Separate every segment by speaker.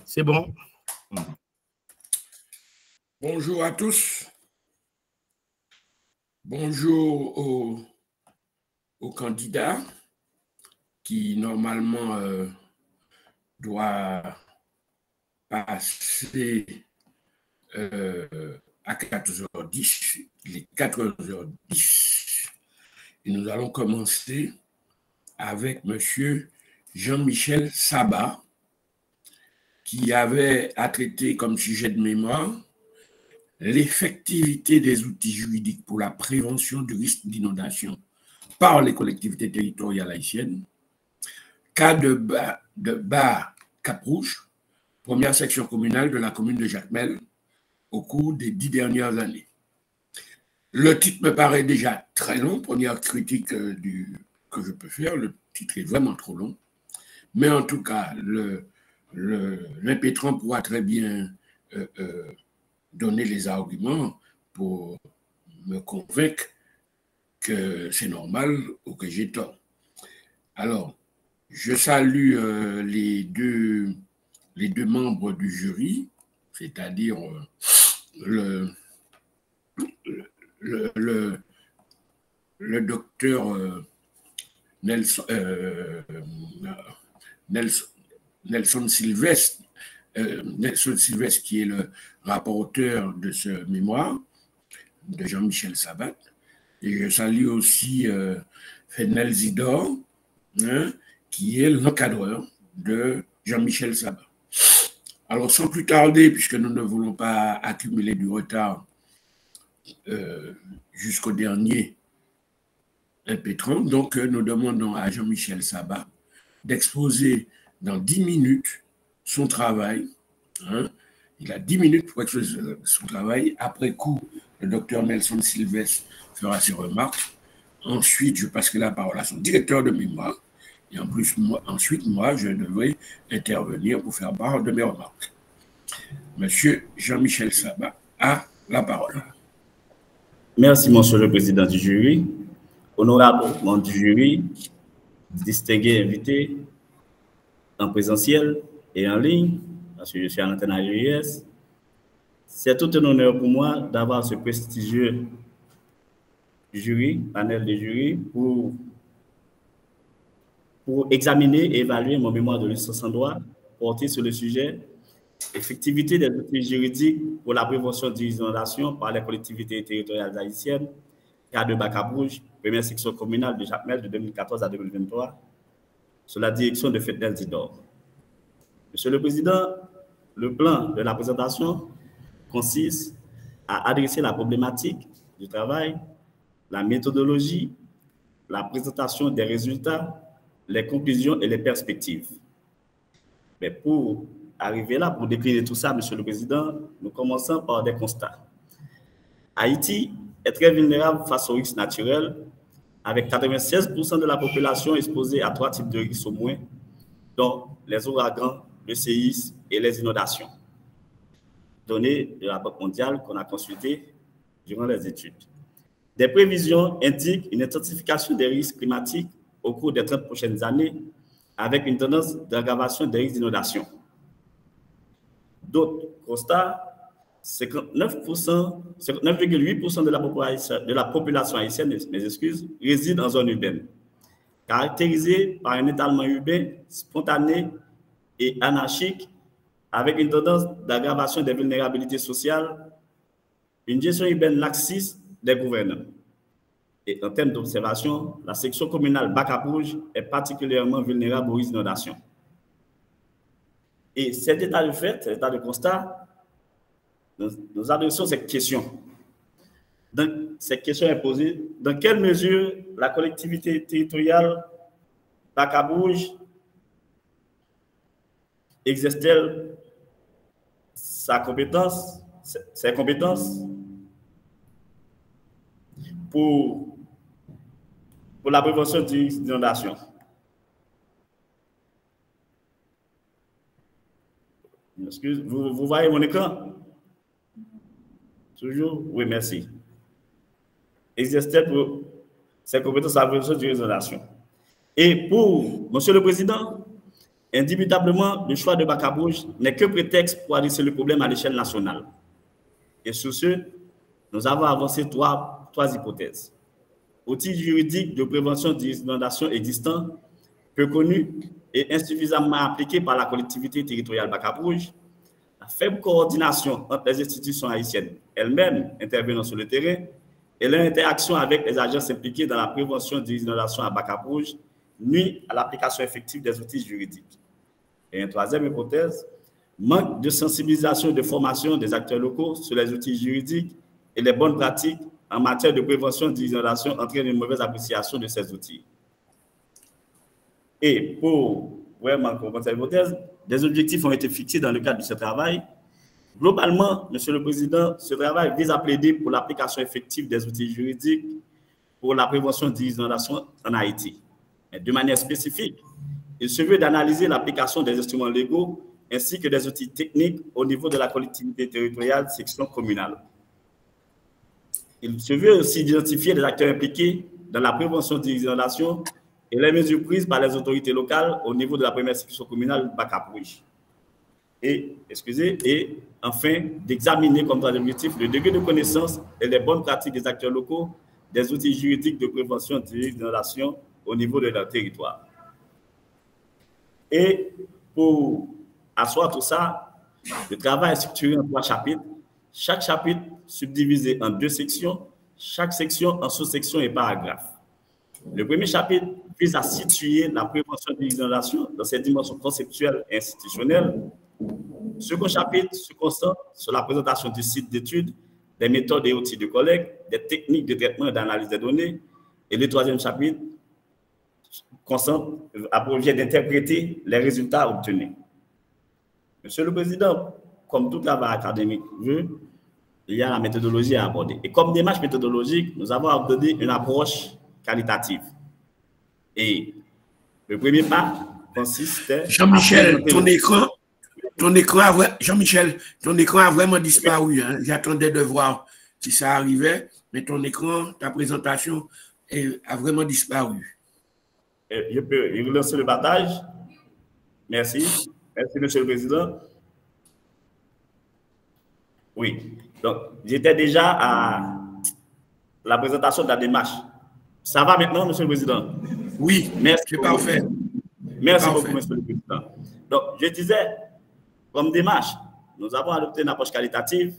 Speaker 1: C'est bon.
Speaker 2: Bonjour à tous. Bonjour aux candidats qui normalement doit passer à 14h10, il est 14h10. Et nous allons commencer avec M. Jean-Michel Sabat, qui avait à traiter comme sujet de mémoire l'effectivité des outils juridiques pour la prévention du risque d'inondation par les collectivités territoriales haïtiennes, cas de Bar Cap-Rouge, première section communale de la commune de Jacmel, au cours des 10 dernières années. Le titre me paraît déjà très long, première critique que je peux faire, le titre est vraiment trop long, mais en tout cas, l'impétrant pourra très bien donner les arguments pour me convaincre que c'est normal ou que j'ai tort. Alors, je salue les deux membres du jury, c'est-à-dire le docteur Nelson Sylvestre, qui est le rapporteur de ce mémoire, de Jean-Michel Sabat. Et je salue aussi Fenel Zidor, qui est l'encadreur de Jean-Michel Sabat. Alors, sans plus tarder, puisque nous ne voulons pas accumuler du retard jusqu'au dernier impétrant, donc nous demandons à Jean-Michel Sabat d'exposer dans 10 minutes son travail. Il a 10 minutes pour exposer son travail. Après coup, le docteur Nelson Sylvestre fera ses remarques. Ensuite, je passerai la parole à son directeur de mémoire. Et en plus, ensuite, moi, je devrais intervenir pour faire part de mes remarques. Monsieur Jean-Michel Sabat a la parole.
Speaker 3: Merci, monsieur le président du jury. Honorable membre du jury, distingués invités en présentiel et en ligne, parce que je suis à l'antenne à l'UIS, c'est tout un honneur pour moi d'avoir ce prestigieux jury, panel de jury, pour examiner et évaluer mon mémoire de licence en droit porté sur le sujet effectivité des outils juridiques pour la prévention des inondations par les collectivités territoriales haïtiennes, cas de Bar Cap-Rouge, première section communale de Jacmel de 2014 à 2023, sous la direction de Fenel Zidor. Monsieur le Président, le plan de la présentation consiste à adresser la problématique du travail, la méthodologie, la présentation des résultats, les conclusions et les perspectives. Mais pour arriver là, pour décliner tout ça, Monsieur le Président, nous commençons par des constats. Haïti est très vulnérable face aux risques naturels, avec 96% de la population exposée à 3 types de risques au moins, dont les ouragans, le séisme et les inondations. Données de la Banque mondiale qu'on a consultées durant les études. Des prévisions indiquent une intensification des risques climatiques au cours des 30 prochaines années, avec une tendance d'aggravation des risques d'inondation. D'autres constats, 59,8% de la population haïtienne, réside en zone urbaine, caractérisée par un étalement urbain spontané et anarchique, avec une tendance d'aggravation des vulnérabilités sociales, une gestion urbaine laxiste des gouvernants. Et en termes d'observation, la section communale Bar Cap-Rouge est particulièrement vulnérable aux inondations. Et cet état de fait, cet état de constat, nous adressons cette question. Donc, cette question est posée: dans quelle mesure la collectivité territoriale Bar Cap-Rouge exerce-t-elle ses compétences pour la prévention des inondations? Excusez, vous voyez mon écran? Toujours? Oui, merci. Exerce-t-elle ses compétences à la prévention du risque d'inondation. Et pour Monsieur le Président, indubitablement, le choix de Bac à Brouge n'est que prétexte pour adresser le problème à l'échelle nationale. Et sur ce, nous avons avancé trois hypothèses. Outils juridiques de prévention des inondations existants, peu connus et insuffisamment appliqués par la collectivité territoriale Bac à Brouge, la faible coordination entre les institutions haïtiennes elles-mêmes intervenant sur le terrain et leur interaction avec les agences impliquées dans la prévention des inondations à Bac à Brouge nuit à l'application effective des outils juridiques. Et une troisième hypothèse, manque de sensibilisation et de formation des acteurs locaux sur les outils juridiques et les bonnes pratiques en matière de prévention des inondations entraîne une mauvaise appréciation de ces outils. Et pour vraiment comprendre cette hypothèse, des objectifs ont été fixés dans le cadre de ce travail. Globalement, Monsieur le Président, ce travail vise à plaider pour l'application effective des outils juridiques pour la prévention des inondations en Haïti. Mais de manière spécifique, il se veut d'analyser l'application des instruments légaux ainsi que des outils techniques au niveau de la collectivité territoriale, section communale. Il se veut aussi d'identifier les acteurs impliqués dans la prévention des inondations et les mesures prises par les autorités locales au niveau de la première section communale Bac à Brouge. Et enfin, d'examiner comme objectif le degré de connaissance et les bonnes pratiques des acteurs locaux des outils juridiques de prévention des inondations au niveau de leur territoire. Et pour asseoir tout ça, le travail est structuré en 3 chapitres. Chaque chapitre subdivisé en 2 sections, chaque section en sous-sections et paragraphes. Le premier chapitre vise à situer la prévention des inondations dans ses dimensions conceptuelles et institutionnelles. Le second chapitre se concentre sur la présentation du site d'études, des méthodes et outils de collecte, des techniques de traitement et d'analyse des données. Et le troisième chapitre a pour objet d'interpréter les résultats obtenus. Monsieur le Président, comme tout travail académique veut, il y a la méthodologie à aborder. Et comme démarche méthodologique, nous avons abordé une approche qualitative. Et le premier pas consiste...
Speaker 2: Jean-Michel, ton écran a vraiment disparu. Hein? J'attendais de voir si ça arrivait, mais ton écran, ta présentation a vraiment disparu.
Speaker 3: Je peux relancer le partage. Merci. Merci, Monsieur le Président. Oui. Donc, j'étais déjà à la présentation de la démarche. Ça va maintenant, Monsieur le Président?
Speaker 2: Oui, c'est parfait.
Speaker 3: Merci beaucoup, Monsieur le Président. Donc, je disais, comme démarche, nous avons adopté une approche qualitative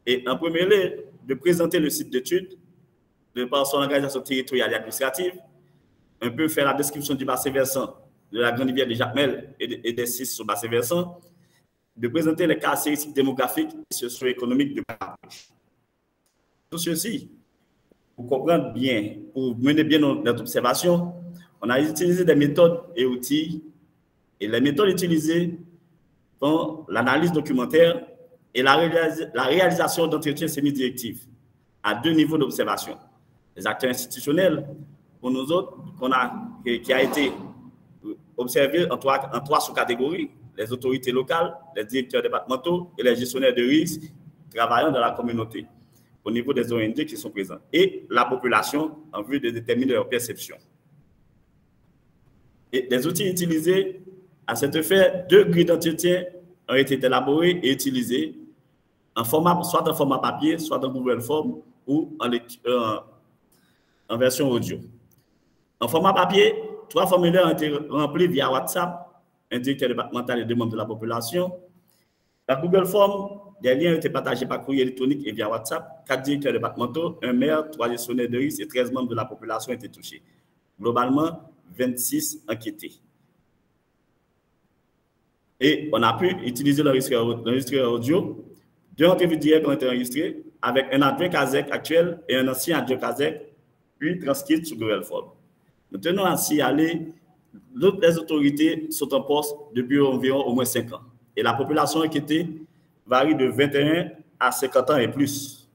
Speaker 3: et en premier lieu, de présenter le site d'études, de par son organisation territoriale et administrative, un peu faire la description du bassin versant de la grande rivière de Jacmel et des 6 sur bassin versant, de présenter les caractéristiques démographiques et socio-économiques de Bac à Brouge. Tout ceci, pour comprendre bien, pour mener bien notre observation, on a utilisé des méthodes et outils, et les méthodes utilisées sont l'analyse documentaire et la réalisation d'entretiens semi-directifs à 2 niveaux d'observation. Les acteurs institutionnels, pour nous autres, qui a été observé en 3 sous-catégories, les autorités locales, les directeurs départementaux et les gestionnaires de risques travaillant dans la communauté au niveau des ONG qui sont présents et la population en vue de déterminer leur perception. Et les outils utilisés à cet effet, 2 grilles d'entretien ont été élaborées et utilisées soit en format papier, soit en Google Form ou en version audio. En format papier, 3 formulaires ont été remplis via WhatsApp, un directeur départemental et 2 membres de la population. Dans Google Form, des liens ont été partagés par courrier électronique et via WhatsApp. 4 directeurs départementaux, 1 maire, 3 gestionnaires de risque et 13 membres de la population ont été touchés. Globalement, 26 enquêtés. Et on a pu utiliser l'enregistreur audio. 2 entrevues directes ont été enregistrées avec un adjoint CASEC actuel et un ancien adjoint CASEC, puis transcrites sur Google Form. Nous tenons à signaler que les autorités sont en poste depuis environ au moins 5 ans. Et la population enquêtée varie de 21 à 50 ans et plus.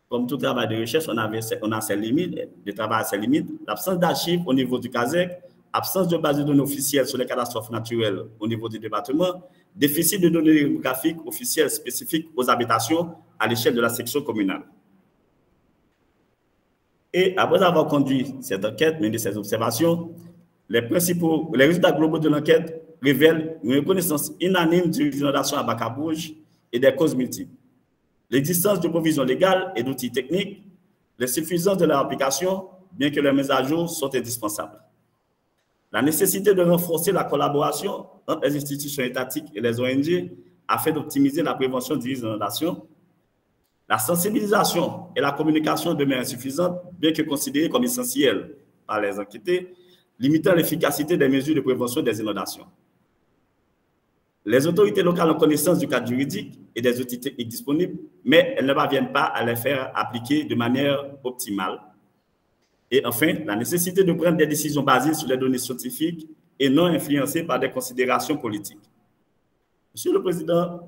Speaker 3: Comme tout travail de recherche, on a ses limites, le travail a ses limites. L'absence d'archives au niveau du CASEC, absence de base de données officielles sur les catastrophes naturelles au niveau du département, déficit de données géographiques officielles spécifiques aux habitations à l'échelle de la section communale. Et après avoir conduit cette enquête, mené ces observations, les résultats globaux de l'enquête révèlent une reconnaissance unanime des inondations à Bacabouge et des causes multiples. L'existence de provisions légales et d'outils techniques, l'insuffisance de leur application, bien que les mises à jour sont indispensables. La nécessité de renforcer la collaboration entre les institutions étatiques et les ONG afin d'optimiser la prévention des inondations. La sensibilisation et la communication demeurent insuffisantes, bien que considérées comme essentielles par les enquêtés, limitant l'efficacité des mesures de prévention des inondations. Les autorités locales ont connaissance du cadre juridique et des outils techniques disponibles, mais elles ne parviennent pas à les faire appliquer de manière optimale. Et enfin, la nécessité de prendre des décisions basées sur les données scientifiques et non influencées par des considérations politiques. Monsieur le Président,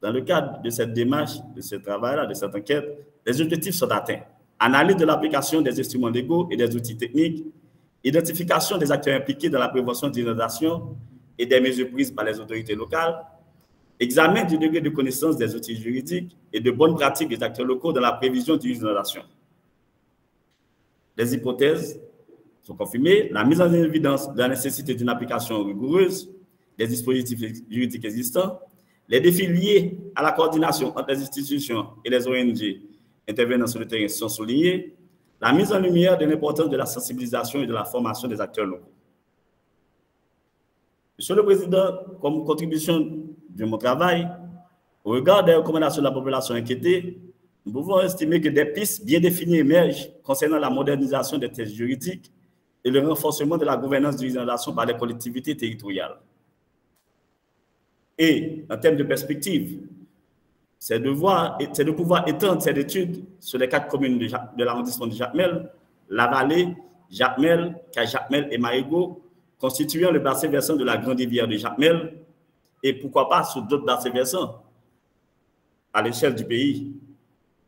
Speaker 3: dans le cadre de cette démarche, de ce travail-là, de cette enquête, les objectifs sont atteints. Analyse de l'application des instruments légaux et des outils techniques, identification des acteurs impliqués dans la prévention des inondations et des mesures prises par les autorités locales, examen du degré de connaissance des outils juridiques et de bonnes pratiques des acteurs locaux dans la prévision des inondations. Les hypothèses sont confirmées, la mise en évidence de la nécessité d'une application rigoureuse des dispositifs juridiques existants, les défis liés à la coordination entre les institutions et les ONG intervenant sur le terrain sont soulignés, la mise en lumière de l'importance de la sensibilisation et de la formation des acteurs locaux. Monsieur le Président, comme contribution de mon travail, au regard des recommandations de la population inquiétée, nous pouvons estimer que des pistes bien définies émergent concernant la modernisation des textes juridiques et le renforcement de la gouvernance des inondations par les collectivités territoriales. Et en termes de perspective, c'est de pouvoir étendre cette étude sur les 4 communes de l'arrondissement de Jacmel, La Vallée, Jacmel, Caille-Jacmel et Marigot, constituant le bassin versant de la grande rivière de Jacmel, et pourquoi pas sur d'autres bassins versants à l'échelle du pays.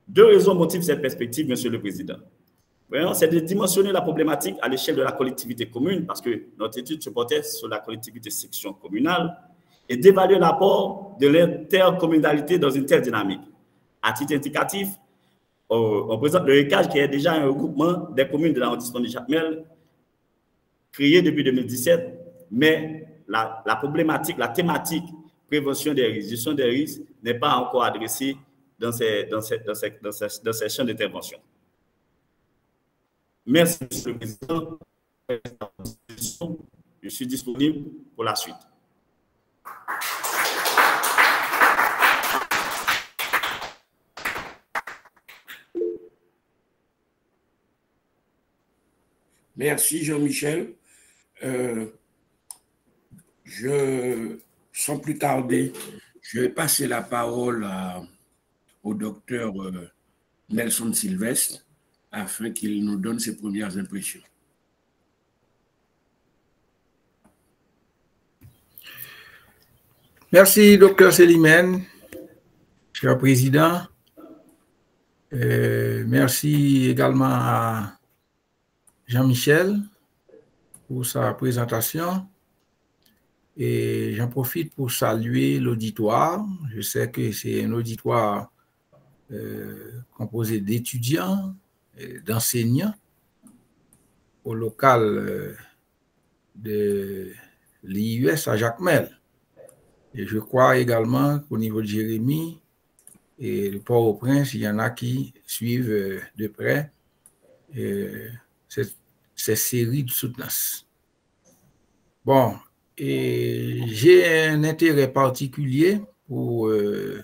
Speaker 3: 2 raisons motivent cette perspective, Monsieur le Président. C'est de dimensionner la problématique à l'échelle de la collectivité commune, parce que notre étude se portait sur la collectivité section communale, et d'évaluer l'apport de l'intercommunalité dans une telle dynamique. À titre indicatif, on présente le RECAJ qui est déjà un regroupement des communes de l'arrondissement de Jacmel, créé depuis 2017, mais la problématique, la thématique prévention des risques, gestion des risques n'est pas encore adressée dans ces champs d'intervention. Merci, Monsieur le Président. Je suis disponible pour la suite.
Speaker 2: Merci Jean-Michel. Sans plus tarder, je vais passer la parole au docteur Nelson Sylvestre afin qu'il nous donne ses premières impressions.
Speaker 1: Merci, docteur Célimène, cher président. Merci également à Jean-Michel pour sa présentation. Et j'en profite pour saluer l'auditoire. Je sais que c'est un auditoire composé d'étudiants, d'enseignants au local de l'IUS à Jacmel. Et je crois également qu'au niveau de Jérémie et le Port-au-Prince, il y en a qui suivent de près ces séries de soutenance. Bon, et j'ai un intérêt particulier pour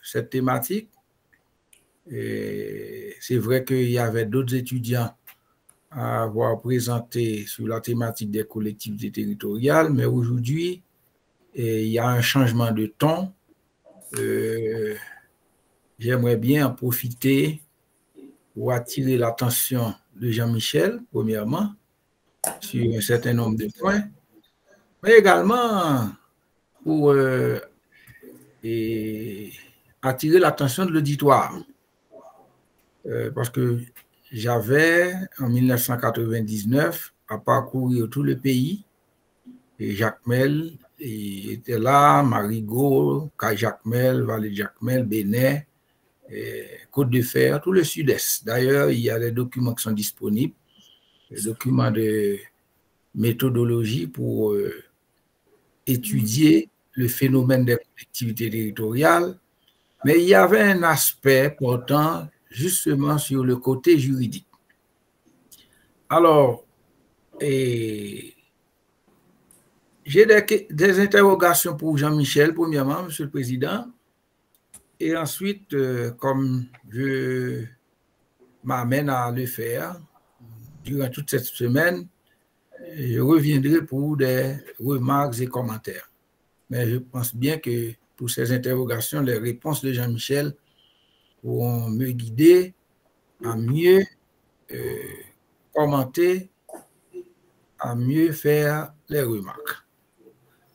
Speaker 1: cette thématique. C'est vrai qu'il y avait d'autres étudiants à avoir présenté sur la thématique des collectivités territoriales, mais aujourd'hui, il y a un changement de ton. J'aimerais bien en profiter pour attirer l'attention de Jean-Michel, premièrement, sur un certain nombre de points, mais également pour attirer l'attention de l'auditoire. Parce que j'avais, en 1999, à parcourir tout le pays, et Jacmel était là, Marigot, Caille-Jacmel, Vallée de Jacmel, Bénet, Côte de Fer, tout le sud-est. D'ailleurs, il y a des documents qui sont disponibles document de méthodologie pour étudier le phénomène des collectivités territoriales, mais il y avait un aspect portant justement sur le côté juridique. Alors, j'ai des interrogations pour Jean-Michel, premièrement, Monsieur le Président, et ensuite, comme je m'amène à le faire durant toute cette semaine, je reviendrai pour des remarques et commentaires. Mais je pense bien que pour ces interrogations, les réponses de Jean-Michel pourront me guider à mieux commenter, à mieux faire les remarques.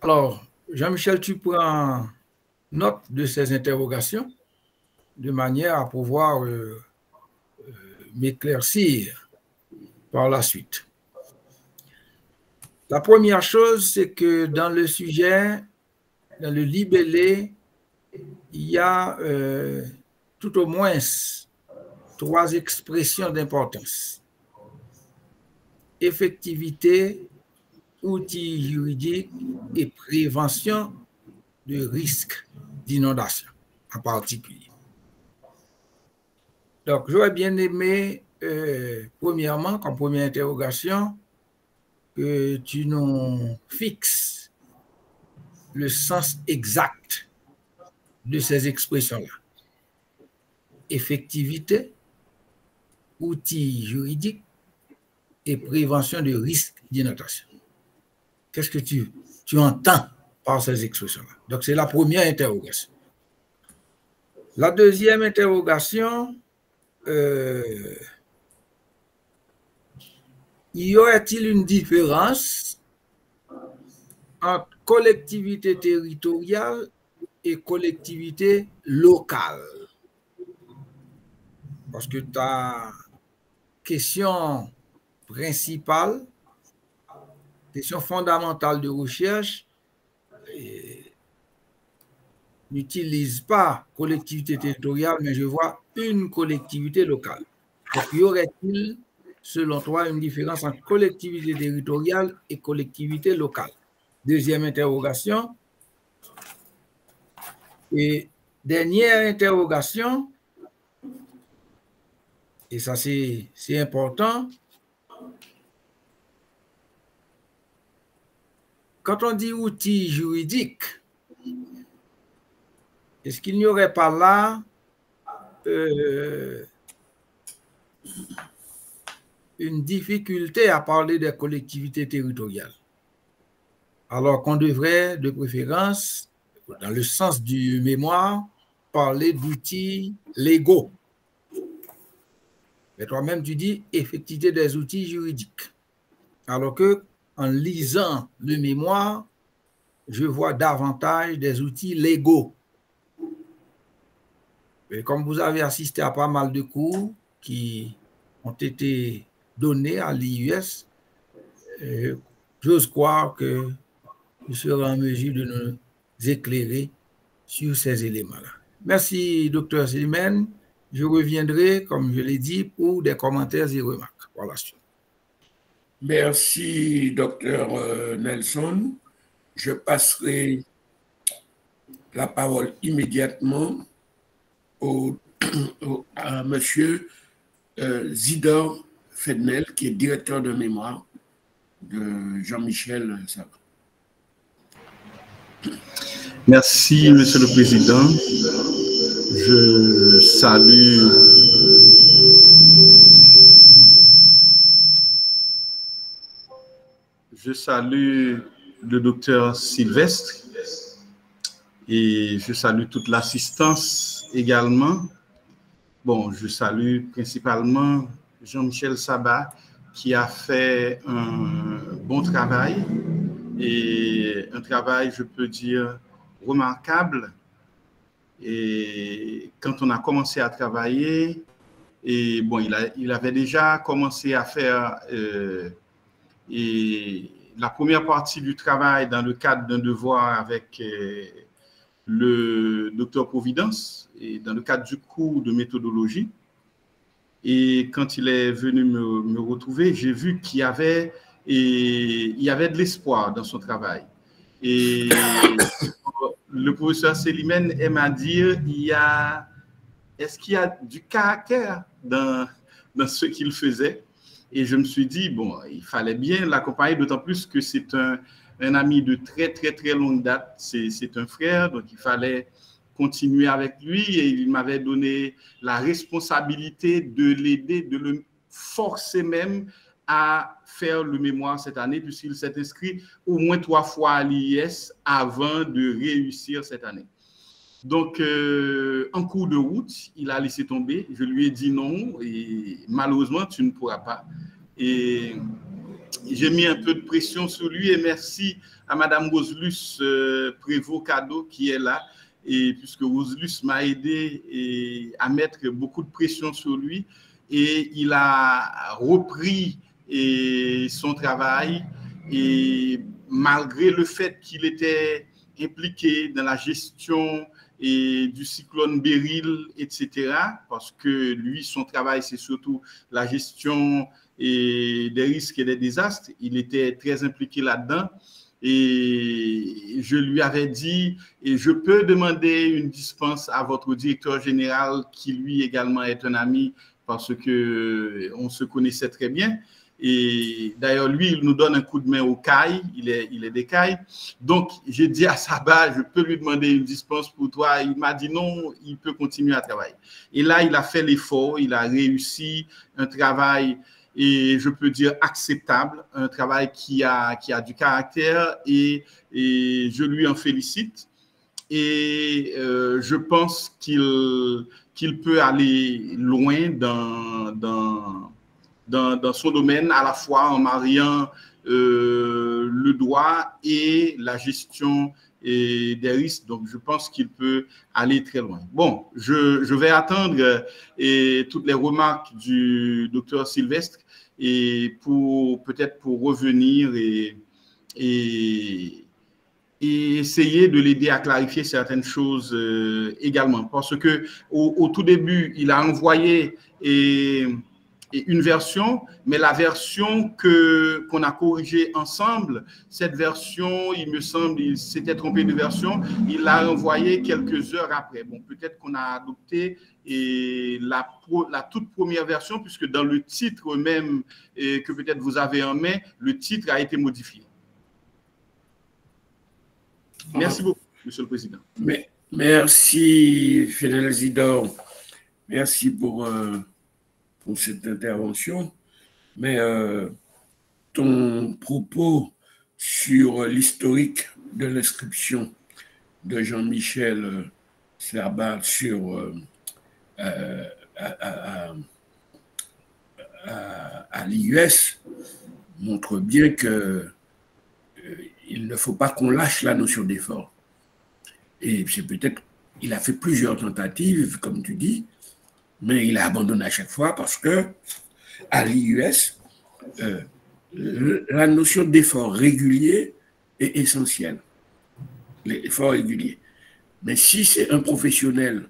Speaker 1: Alors, Jean-Michel, tu prends note de ces interrogations de manière à pouvoir m'éclaircir par la suite. La première chose, c'est que dans le sujet, dans le libellé, il y a tout au moins 3 expressions d'importance. Effectivité, outils juridiques et prévention de risques d'inondation en particulier. Donc, j'aurais bien aimé, premièrement, comme première interrogation, que tu nous fixes le sens exact de ces expressions-là. Effectivité, outils juridiques et prévention de risques d'inondation. Qu'est-ce que tu entends par ces expressions-là? Donc, c'est la première interrogation. La deuxième interrogation, y aurait-il une différence entre collectivité territoriale et collectivité locale? Parce que ta question principale, question fondamentale de recherche, n'utilise pas collectivité territoriale, mais je vois une collectivité locale. Donc, y aurait-il, selon toi, une différence entre collectivité territoriale et collectivité locale? Deuxième interrogation. Et dernière interrogation, et ça c'est important, quand on dit outils juridiques, est-ce qu'il n'y aurait pas là une difficulté à parler des collectivités territoriales, alors qu'on devrait, de préférence, dans le sens du mémoire, parler d'outils légaux? Mais toi-même, tu dis effectivité des outils juridiques. Alors que, en lisant le mémoire, je vois davantage des outils légaux. Et comme vous avez assisté à pas mal de cours qui ont été donnés à l'IUS, j'ose croire que vous serez en mesure de nous éclairer sur ces éléments-là. Merci, Dr. Silmen. Je reviendrai, comme je l'ai dit, pour des commentaires et remarques. Voilà.
Speaker 2: Merci, Dr. Nelson. Je passerai la parole immédiatement à M. Zidore Fednel, qui est directeur de mémoire de Jean-Michel Sabah.
Speaker 4: Merci, Monsieur le Président. Je salue le docteur Sylvestre et je salue toute l'assistance également. Bon, je salue principalement Jean-Michel Sabah qui a fait un bon travail et un travail, je peux dire, remarquable. Et quand on a commencé à travailler, et bon, il avait déjà commencé à faire et la première partie du travail dans le cadre d'un devoir avec le docteur Providence et dans le cadre du cours de méthodologie. Et quand il est venu me retrouver, j'ai vu qu'il y avait de l'espoir dans son travail. Et le professeur Célimène aime à dire, est-ce qu'il y a du caractère dans ce qu'il faisait? Et je me suis dit, bon, il fallait bien l'accompagner, d'autant plus que c'est un ami de très, très, très longue date. C'est un frère, donc il fallait continuer avec lui et il m'avait donné la responsabilité de l'aider, de le forcer même à faire le mémoire cette année, puisqu'il s'est inscrit au moins 3 fois à l'IS avant de réussir cette année. Donc, en cours de route, il a laissé tomber. Je lui ai dit non et malheureusement, tu ne pourras pas. Et j'ai mis un peu de pression sur lui et merci à Madame Roselus Prévost-Cadeau qui est là. Et puisque Roselus m'a aidé à mettre beaucoup de pression sur lui et il a repris son travail et malgré le fait qu'il était impliqué dans la gestion du cyclone Beryl, etc., parce que lui, son travail, c'est surtout la gestion des risques et des désastres. Il était très impliqué là-dedans. Et je lui avais dit, et je peux demander une dispense à votre directeur général, qui lui également est un ami, parce qu'on se connaissait très bien. Et d'ailleurs, lui, il nous donne un coup de main au CAI, il est des CAI. Donc, j'ai dit à Sabah, je peux lui demander une dispense pour toi. Il m'a dit non, il peut continuer à travailler. Et là, il a fait l'effort, il a réussi un travail, et je peux dire acceptable, un travail qui a du caractère et je lui en félicite. Et je pense qu'il peut aller loin dans son domaine, à la fois en mariant le droit et la gestion des risques. Donc, je pense qu'il peut aller très loin. Bon, je vais attendre toutes les remarques du docteur Sylvestre et peut-être pour revenir et essayer de l'aider à clarifier certaines choses également. Parce que au tout début, il a envoyé une version, mais la version qu'on a corrigée ensemble, cette version, il me semble, il s'était trompé de version, il l'a envoyée quelques heures après. Bon, peut-être qu'on a adopté la toute première version, puisque dans le titre même que peut-être vous avez en main, le titre a été modifié. Merci beaucoup, Monsieur le Président.
Speaker 2: Merci, Fidèle Zidore. Merci pour cette intervention. Mais ton propos sur l'historique de l'inscription de Jean-Michel Sabah à l'IUS montre bien que il ne faut pas qu'on lâche la notion d'effort. Et c'est peut-être, il a fait plusieurs tentatives, comme tu dis, mais il a abandonné à chaque fois parce que à l'IUS, la notion d'effort régulier est essentielle. L'effort régulier. Mais si c'est un professionnel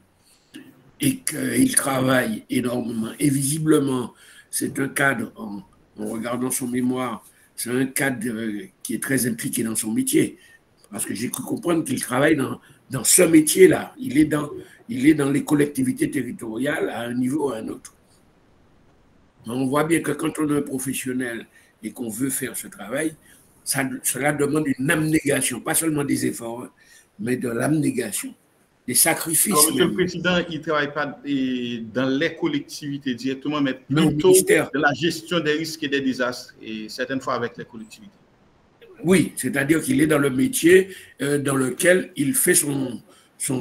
Speaker 2: et qu'il travaille énormément, et visiblement, c'est un cadre, en regardant son mémoire, c'est un cadre qui est très impliqué dans son métier. Parce que j'ai cru comprendre qu'il travaille dans ce métier-là. Il est dans les collectivités territoriales à un niveau ou à un autre. Mais on voit bien que quand on est un professionnel et qu'on veut faire ce travail, cela demande une abnégation, pas seulement des efforts, mais de l'abnégation, des sacrifices.
Speaker 4: Alors, Monsieur le Président, il ne travaille pas dans les collectivités directement, mais plutôt de la gestion des risques et des désastres, et certaines fois avec les collectivités.
Speaker 2: Oui, c'est-à-dire qu'il est dans le métier dans lequel il fait son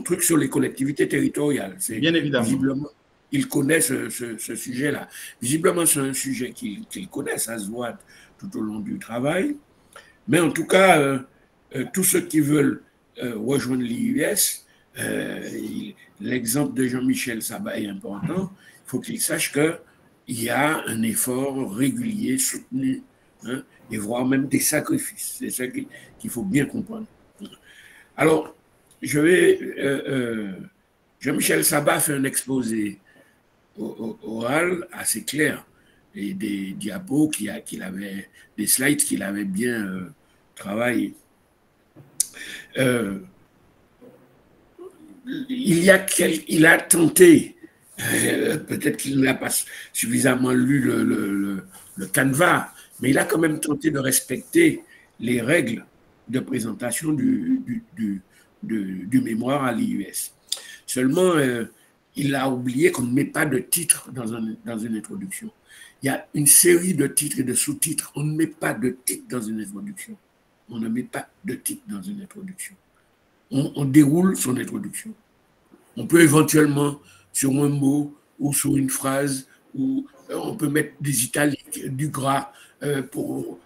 Speaker 2: truc sur les collectivités territoriales.
Speaker 4: Bien évidemment.
Speaker 2: Visiblement, il connaît ce sujet-là. Visiblement, c'est un sujet qu'il connaît, ça se voit tout au long du travail. Mais en tout cas, tous ceux qui veulent rejoindre l'IUS, l'exemple de Jean-Michel Sabah est important. Il faut qu'il sache qu'il y a un effort régulier, soutenu, hein, et voire même des sacrifices. C'est ça qu'il faut bien comprendre. Alors, Jean-Michel Sabah fait un exposé oral assez clair et des diapos qu'il avait, des slides qu'il avait bien travaillé. Il a tenté, peut-être qu'il n'a pas suffisamment lu le canevas, mais il a quand même tenté de respecter les règles de présentation du mémoire à l'IUS. Seulement, il a oublié qu'on ne met pas de titre dans une introduction. Il y a une série de titres et de sous-titres. On ne met pas de titre dans une introduction. On ne met pas de titre dans une introduction. On déroule son introduction. On peut éventuellement, sur un mot ou sur une phrase, ou on peut mettre des italiques, du gras pour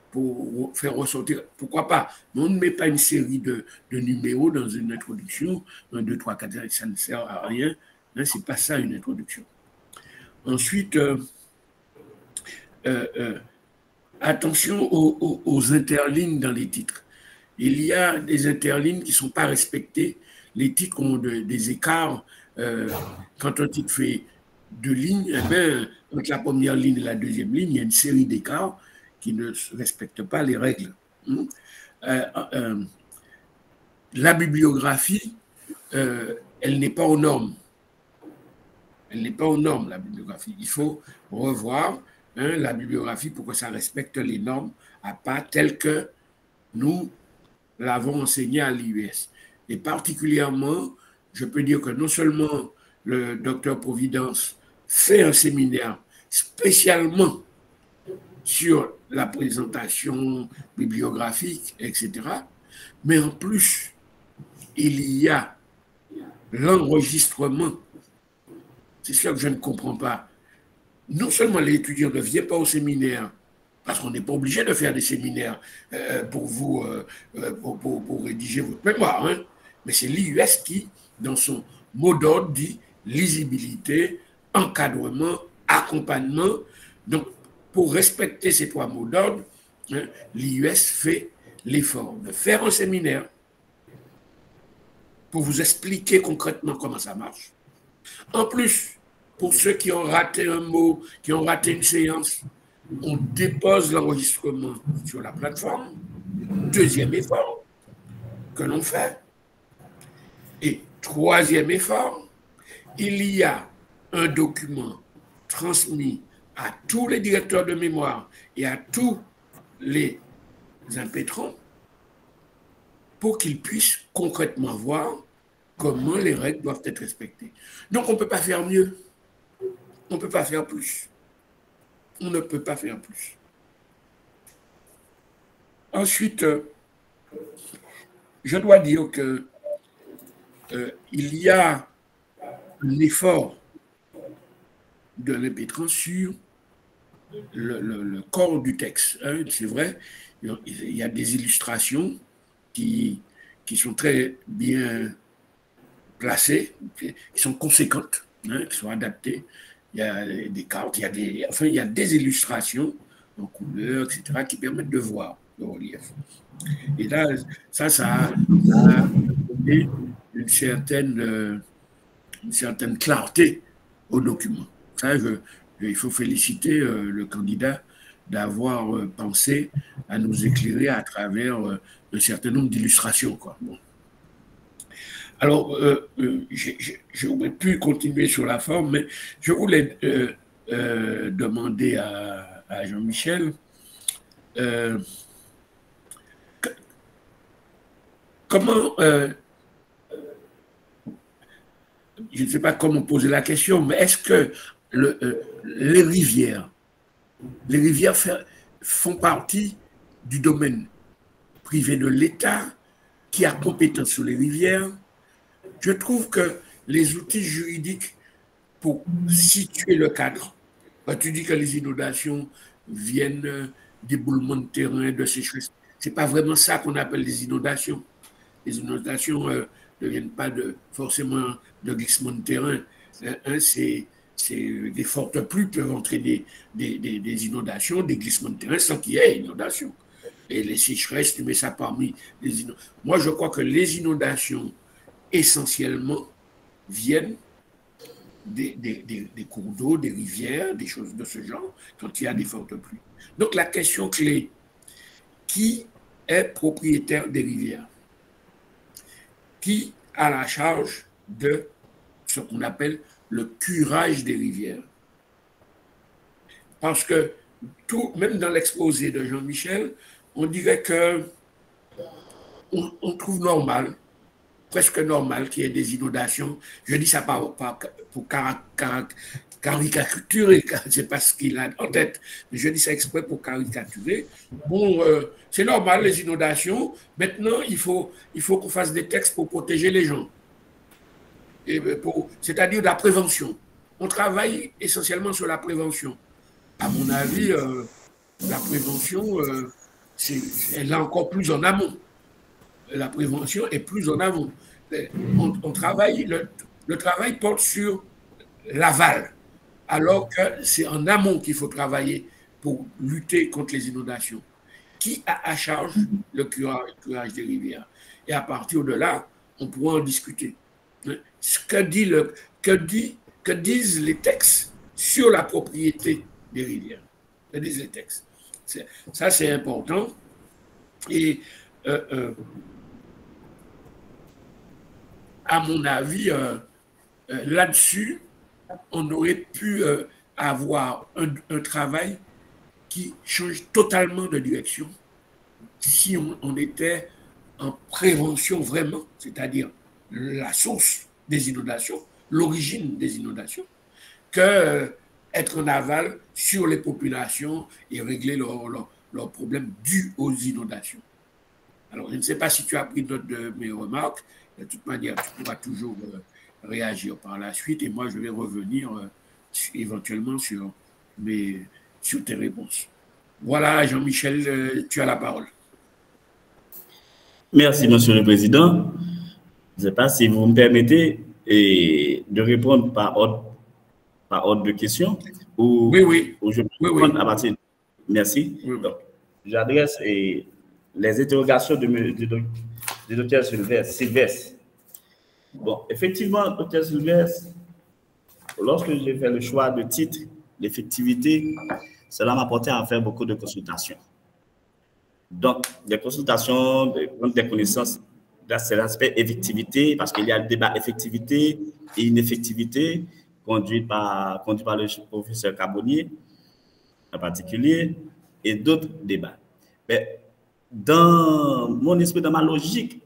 Speaker 2: faire ressortir. Pourquoi pas? Mais on ne met pas une série de numéros dans une introduction. 1, 2, 3, 4, 5, ça ne sert à rien. Hein, c'est pas ça une introduction. Ensuite, attention aux interlignes dans les titres. Il y a des interlignes qui ne sont pas respectées. Les titres ont des écarts. Quand un titre fait 2 lignes, eh bien, entre la première ligne et la deuxième ligne, il y a une série d'écarts qui ne respectent pas les règles. La bibliographie, elle n'est pas aux normes. Elle n'est pas aux normes, la bibliographie. Il faut revoir la bibliographie pour que ça respecte les normes à pas telles que nous l'avons enseigné à l'IUS. Et particulièrement, je peux dire que non seulement le docteur Providence fait un séminaire spécialement sur la présentation bibliographique, etc., mais en plus, il y a l'enregistrement. C'est ça que je ne comprends pas. Non seulement l'étudiant ne vient pas au séminaire, parce qu'on n'est pas obligé de faire des séminaires pour vous, pour rédiger votre mémoire, hein, mais c'est l'IUS qui, dans son mot d'ordre, dit lisibilité, encadrement, accompagnement. Donc, pour respecter ces 3 mots d'ordre, hein, l'IUS fait l'effort de faire un séminaire pour vous expliquer concrètement comment ça marche. En plus, pour ceux qui ont raté un mot, qui ont raté une séance, on dépose l'enregistrement sur la plateforme. 2e effort que l'on fait. Et 3e effort, il y a un document transmis à tous les directeurs de mémoire et à tous les impétrants pour qu'ils puissent concrètement voir comment les règles doivent être respectées. Donc, on ne peut pas faire mieux. On ne peut pas faire plus. On ne peut pas faire plus. Ensuite, je dois dire que il y a un effort de l'impétrant sur le corps du texte. Hein, c'est vrai, il y a des illustrations qui sont très bien placées, qui sont conséquentes, hein, qui sont adaptées. Il y a des cartes, il y a des illustrations en couleur, etc., qui permettent de voir le relief. Et là, ça a donné une certaine clarté au document. Ça, il faut féliciter le candidat d'avoir pensé à nous éclairer à travers un certain nombre d'illustrations, quoi. Bon. Alors, j'aurais pu continuer sur la forme, mais je voulais demander à Jean-Michel comment, je ne sais pas comment poser la question, mais est-ce que les rivières font partie du domaine privé de l'État qui a compétence sur les rivières? Je trouve que les outils juridiques pour situer le cadre, tu dis que les inondations viennent d'éboulements de terrain, de sécheresse. Ce n'est pas vraiment ça qu'on appelle les inondations. Les inondations ne viennent pas forcément de glissement de terrain. C'est des fortes pluies peuvent entraîner des inondations, des glissements de terrain sans qu'il y ait inondation. Et les sécheresses, tu mets ça parmi les inondations. Moi, je crois que les inondations, essentiellement, viennent des cours d'eau, des rivières, des choses de ce genre, quand il y a des fortes pluies. Donc la question clé, qui est propriétaire des rivières? Qui a la charge de ce qu'on appelle le curage des rivières? Parce que même dans l'exposé de Jean-Michel, on dirait que on trouve normal, presque normal qu'il y ait des inondations. Je dis ça pour caricaturer, c'est pas ce qu'il a en tête, mais je dis ça exprès pour caricaturer. Bon, c'est normal les inondations. Maintenant, il faut qu'on fasse des textes pour protéger les gens. C'est-à-dire la prévention. On travaille essentiellement sur la prévention. À mon avis, la prévention, elle est encore plus en amont. La prévention est plus en amont. On travaille, le travail porte sur l'aval, alors que c'est en amont qu'il faut travailler pour lutter contre les inondations. Qui a à charge le curage des rivières? Et à partir de là, on pourra en discuter. Que disent les textes sur la propriété des rivières? Que disent les textes? Ça, c'est important. Et à mon avis, là-dessus, on aurait pu avoir un travail qui change totalement de direction si on était en prévention vraiment, c'est-à-dire la source des inondations, l'origine des inondations, que être en aval sur les populations et régler leurs problèmes dus aux inondations. Alors, je ne sais pas si tu as pris note de mes remarques. De toute manière, tu pourras toujours réagir par la suite et moi, je vais revenir éventuellement sur tes réponses. Voilà, Jean-Michel, tu as la parole.
Speaker 3: Merci, Monsieur le Président. Je ne sais pas si vous me permettez de répondre par ordre de questions ou,
Speaker 2: oui.
Speaker 3: Ou je vais répondre à partir. Merci.
Speaker 2: Oui.
Speaker 3: Donc, j'adresse les interrogations du docteur Sylvestre. Bon, effectivement, docteur Sylvestre, lorsque j'ai fait le choix de titre d'effectivité, cela m'a porté à faire beaucoup de consultations. Donc, des consultations, prendre des connaissances, c'est l'aspect effectivité, parce qu'il y a le débat effectivité et ineffectivité conduit par le professeur Carbonnier en particulier, et d'autres débats. Mais dans mon esprit, dans ma logique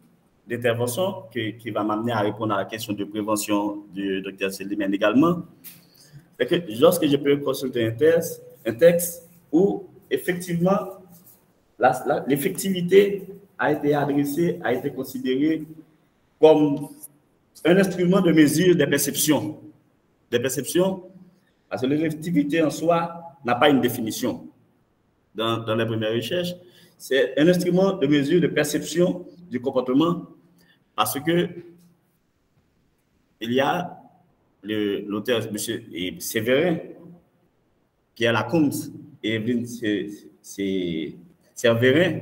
Speaker 3: d'intervention qui va m'amener à répondre à la question de prévention du docteur Célimène également, c'est que lorsque je peux consulter un texte où effectivement l'effectivité a été adressée, a été considérée comme un instrument de mesure des perceptions. Des perceptions, parce que l'effectivité en soi n'a pas une définition. Dans les premières recherches, c'est un instrument de mesure de perception du comportement parce que il y a l'auteur, M. Séverin, qui est à la Combes, et Evelyne Séverin,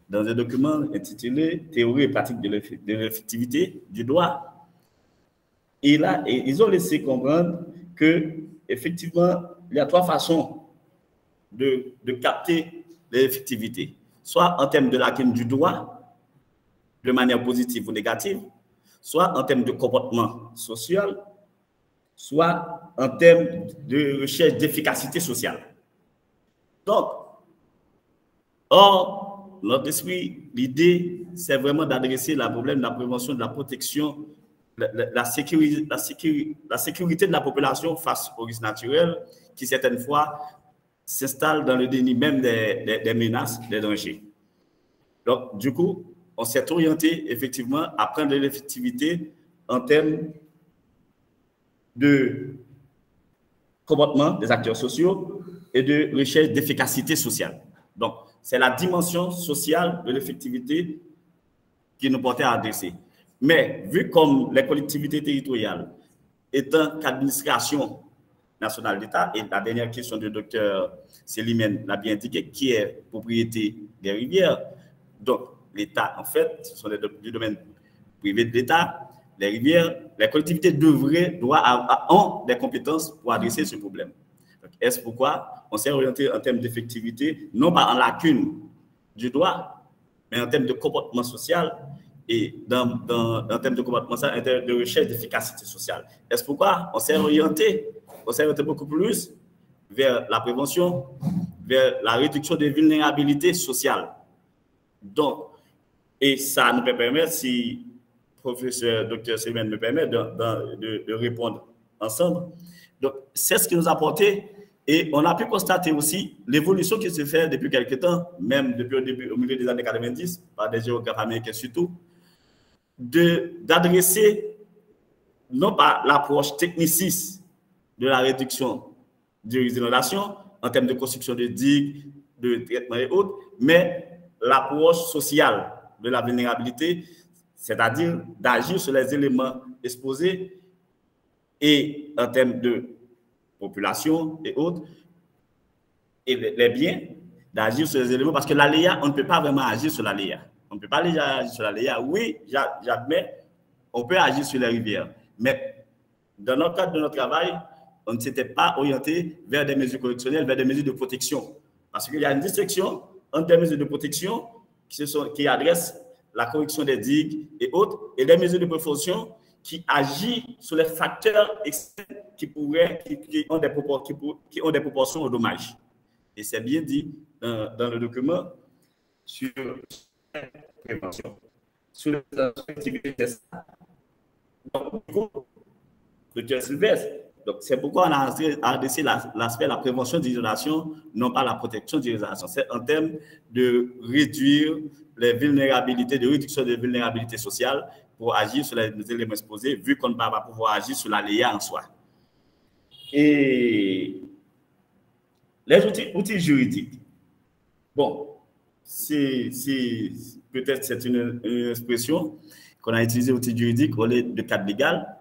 Speaker 3: dans un document intitulé Théorie et pratique de l'effectivité du droit. Et là, ils ont laissé comprendre que, effectivement, il y a trois façons de capter l'effectivité, soit en termes de l'acquis du droit, de manière positive ou négative, soit en termes de comportement social, soit en termes de recherche d'efficacité sociale. Donc, or, notre esprit, l'idée, c'est vraiment d'adresser le problème de la prévention, de la protection, la sécurité de la population face aux risques naturels qui, certaines fois, s'installent dans le déni même des menaces, des dangers. Donc, du coup, on s'est orienté effectivement à prendre de l'effectivité en termes de comportement des acteurs sociaux et de recherche d'efficacité sociale. Donc, c'est la dimension sociale de l'effectivité qui nous portait à adresser. Mais, vu comme les collectivités territoriales étant qu'administration nationale d'État, et la dernière question du docteur Célimène l'a bien indiqué, qui est propriété des rivières, donc l'État, en fait, ce sont du domaine privé de l'État, les rivières, les collectivités ont des compétences pour adresser ce problème. Est-ce pourquoi on s'est orienté en termes d'effectivité, non pas en lacune du droit, mais en termes de comportement social et en termes de comportement social, en termes de recherche d'efficacité sociale. Est-ce pourquoi on s'est orienté beaucoup plus vers la prévention, vers la réduction des vulnérabilités sociales. Donc, et ça nous peut permettre, si professeur Dr. Semen me permet de répondre ensemble. Donc, c'est ce qui nous a apporté. Et on a pu constater aussi l'évolution qui se fait depuis quelques temps, même depuis au milieu des années 90, par des géographes américains surtout, d'adresser non pas l'approche techniciste de la réduction des inondations en termes de construction de digues, de traitement et autres, mais l'approche sociale de la vulnérabilité, c'est-à-dire d'agir sur les éléments exposés et en termes de population et autres, et les biens, d'agir sur les éléments, parce que l'aléa, on ne peut pas vraiment agir sur l'aléa. On ne peut pas déjà agir sur l'aléa. Oui, j'admets, on peut agir sur les rivières, mais dans le cadre de notre travail, on ne s'était pas orienté vers des mesures correctionnelles, vers des mesures de protection. Parce qu'il y a une distinction entre des mesures de protection qui adressent la correction des digues et autres, et des mesures de prévention qui agissent sur les facteurs externes qui ont des proportions aux dommages. Et c'est bien dit dans le document sur la prévention. Sur les activités de ça. Dr. Sylvestre. Donc, c'est pourquoi on a adressé l'aspect de la prévention de l'isolation, non pas la protection de l'isolation. C'est en termes de réduire les vulnérabilités, de réduction des vulnérabilités sociales pour agir sur les éléments exposés, vu qu'on ne va pas pouvoir agir sur l'aléa en soi. Et les outils juridiques. Bon, peut-être c'est une expression qu'on a utilisée, outils juridiques, au lieu de cadre légal,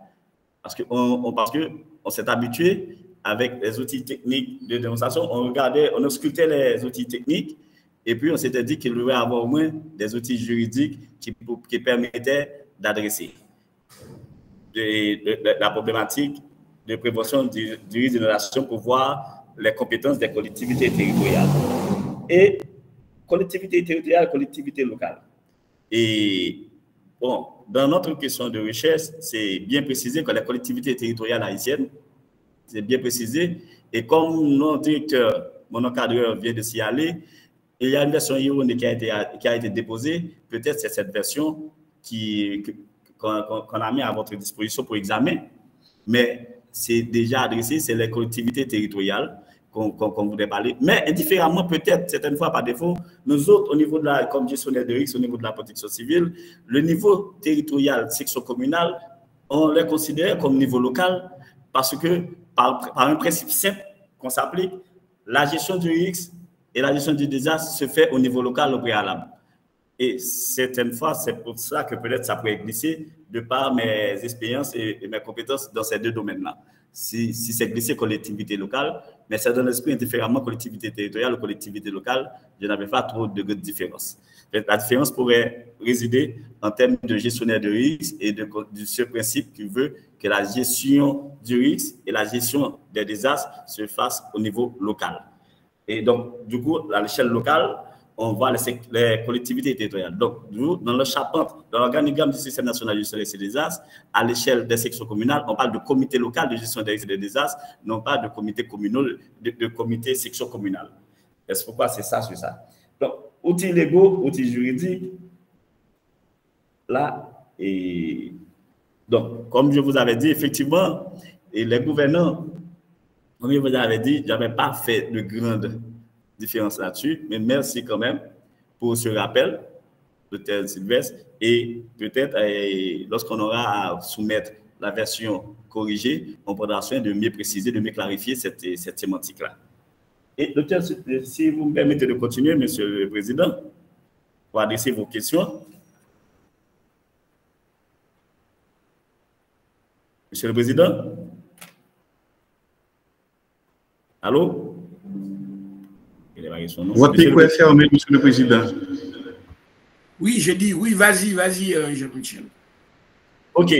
Speaker 3: parce qu'on s'est habitué avec les outils techniques de démonstration, on auscultait les outils techniques et puis on s'était dit qu'il devait y avoir au moins des outils juridiques qui permettaient d'adresser la problématique de prévention du risque d'inondation pour voir les compétences des collectivités territoriales. Et collectivités territoriales, collectivités locales. Et bon, dans notre question de recherche, c'est bien précisé que les collectivités territoriales haïtiennes, c'est bien précisé. Et comme notre directeur, mon encadreur vient de s'y aller, il y a une version erronée qui a été déposée. Peut-être c'est cette version qu'on a mis à votre disposition pour examen. Mais c'est déjà adressé, c'est les collectivités territoriales qu'on voudrait parler. Mais indifféremment, peut-être, certaines fois par défaut, nous autres, au niveau comme gestionnaire de risque, au niveau de la protection civile, le niveau territorial, section communale, on les considère comme niveau local parce que, par un principe simple qu'on s'applique, la gestion du risque et la gestion du désastre se fait au niveau local au préalable. Et certaines fois, c'est pour ça que peut-être ça pourrait glisser de par mes expériences et mes compétences dans ces deux domaines-là. Si c'est glissé collectivité locale, mais c'est dans l'esprit indifféremment collectivité territoriale ou collectivité locale, je n'avais pas trop de différence. La différence pourrait résider en termes de gestionnaire de risque et de ce principe qui veut que la gestion du risque et la gestion des désastres se fassent au niveau local. Et donc, du coup, à l'échelle locale, on voit les collectivités territoriales. Donc, nous, dans le charpente, dans l'organigramme du système national de gestion des risques et des désastres, à l'échelle des sections communales, on parle de comité local de gestion des risques et des désastres, non pas de comité communal, de comité section communale. C'est pourquoi c'est ça sur ça. Donc, outils légaux, outils juridiques, là, et donc, comme je vous avais dit, effectivement, et les gouvernants, comme je vous avais dit, je n'avais pas fait de grande différence là-dessus, mais merci quand même pour ce rappel, Dr. Sylvestre, et peut-être lorsqu'on aura à soumettre la version corrigée, on prendra soin de mieux préciser, de mieux clarifier cette sémantique-là. Et docteur, si vous me permettez de continuer, Monsieur le Président, pour adresser vos questions. Monsieur le Président? Allô?
Speaker 4: Votre micro est fermé, Monsieur le Président.
Speaker 2: Oui, j'ai dit, oui, vas-y, Jean-Michel.
Speaker 3: OK.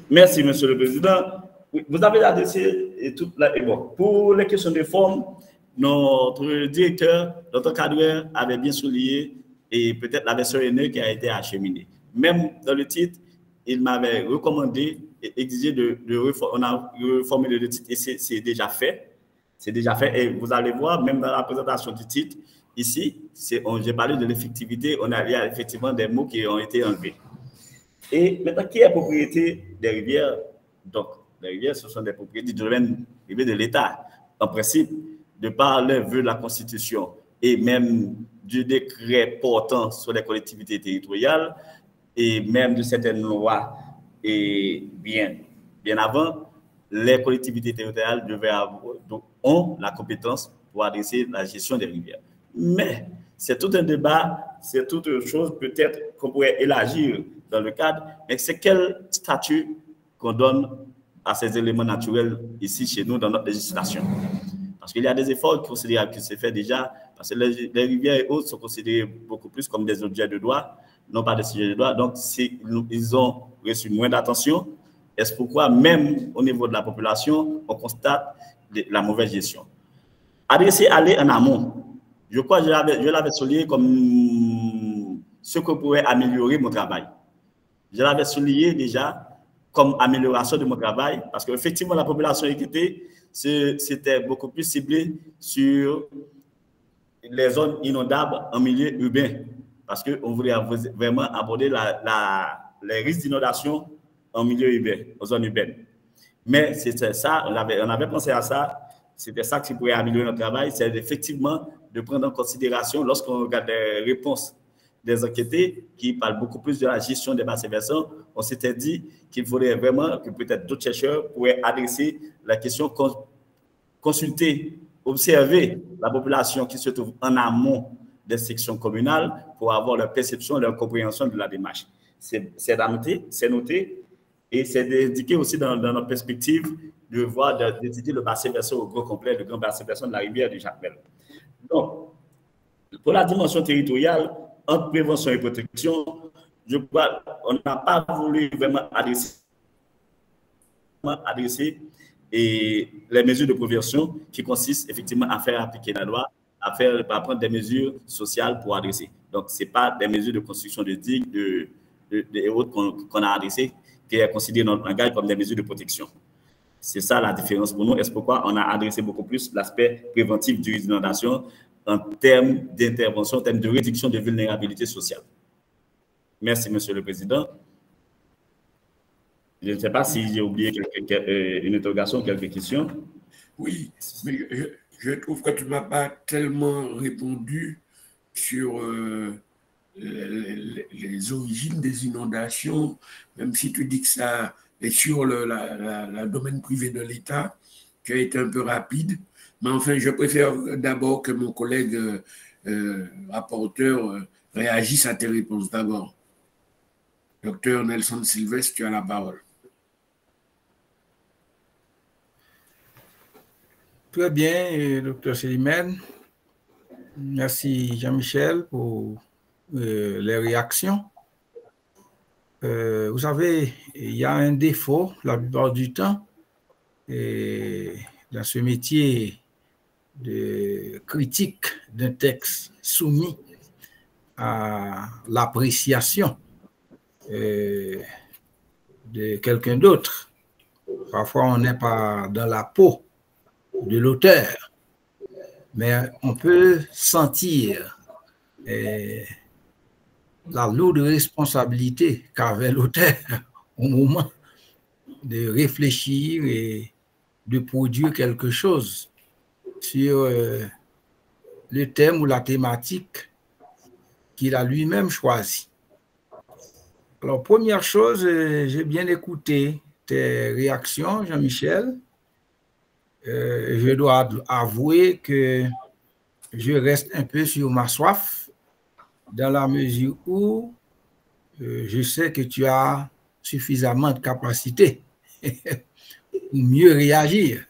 Speaker 3: Merci, Monsieur le Président. Oui, vous avez adressé toute la... Bon, pour les questions de forme, notre directeur, notre cadreur avait bien souligné et peut-être la version aînée qui a été acheminée. Même dans le titre, il m'avait recommandé et exigé de reformuler le titre et c'est déjà fait. C'est déjà fait et vous allez voir, même dans la présentation du titre, ici, j'ai parlé de l'effectivité, il y a effectivement des mots qui ont été enlevés. Et maintenant, qui est propriété des rivières? Donc, les rivières, ce sont des propriétés du domaine privé de l'État. En principe, de par les vœux de la Constitution et même du décret portant sur les collectivités territoriales et même de certaines lois et bien avant, les collectivités territoriales ont la compétence pour adresser la gestion des rivières. Mais c'est tout un débat, c'est toute chose peut-être qu'on pourrait élargir dans le cadre, mais c'est quel statut qu'on donne à ces éléments naturels ici chez nous dans notre législation. Parce qu'il y a des efforts considérables qui se font déjà, parce que les rivières et autres sont considérées beaucoup plus comme des objets de droit, non pas des sujets de droit. Donc, ils ont reçu moins d'attention. Et c'est pourquoi, même au niveau de la population, on constate la mauvaise gestion. Adresser aller en amont. Je crois que je l'avais souligné comme ce que pourrait améliorer mon travail. Je l'avais souligné déjà comme amélioration de mon travail, parce qu'effectivement, la population équitée, c'était beaucoup plus ciblé sur les zones inondables en milieu urbain, parce qu'on voulait vraiment aborder les risques d'inondation en milieu urbain, en zone urbaine. Mais c'était ça, on avait pensé à ça, c'était ça qui pourrait améliorer notre travail, c'est effectivement de prendre en considération, lorsqu'on regarde les réponses des enquêtés qui parlent beaucoup plus de la gestion des bassins versants, on s'était dit qu'il faudrait vraiment que peut-être d'autres chercheurs pourraient adresser la question, consulter, observer la population qui se trouve en amont des sections communales pour avoir leur perception, leur compréhension de la démarche. C'est noté et c'est d'indiquer aussi dans notre perspective de voir, d'étudier le bassin versant au grand complet, le grand bassin versant de la rivière du Jacmel. Donc, pour la dimension territoriale, entre prévention et protection, je crois qu'on n'a pas voulu vraiment adresser et les mesures de prévention qui consistent effectivement à faire appliquer la loi, à prendre des mesures sociales pour adresser. Donc, ce n'est pas des mesures de construction de digues et autres qu'on a adressées, qui est considéré dans notre langage comme des mesures de protection. C'est ça la différence pour nous. Et c'est pourquoi on a adressé beaucoup plus l'aspect préventif du risque d'inondation en termes d'intervention, en termes de réduction de vulnérabilité sociale. Merci, Monsieur le Président. Je ne sais pas si j'ai oublié une interrogation, quelques questions.
Speaker 2: Oui, mais je trouve que tu ne m'as pas tellement répondu sur les origines des inondations, même si tu dis que ça est sur le domaine privé de l'État, qui a été un peu rapide. Mais enfin, je préfère d'abord que mon collègue rapporteur réagisse à tes réponses d'abord. Docteur Nelson Sylvestre, tu as la parole.
Speaker 1: Très bien, docteur Célimène. Merci Jean-Michel pour les réactions. Vous savez, il y a un défaut la plupart du temps dans ce métier de critique d'un texte soumis à l'appréciation de quelqu'un d'autre. Parfois, on n'est pas dans la peau de l'auteur, mais on peut sentir la lourde responsabilité qu'avait l'auteur au moment de réfléchir et de produire quelque chose sur le thème ou la thématique qu'il a lui-même choisi. Alors, première chose, j'ai bien écouté tes réactions, Jean-Michel. Je dois avouer que je reste un peu sur ma soif dans la mesure où je sais que tu as suffisamment de capacité pour mieux réagir.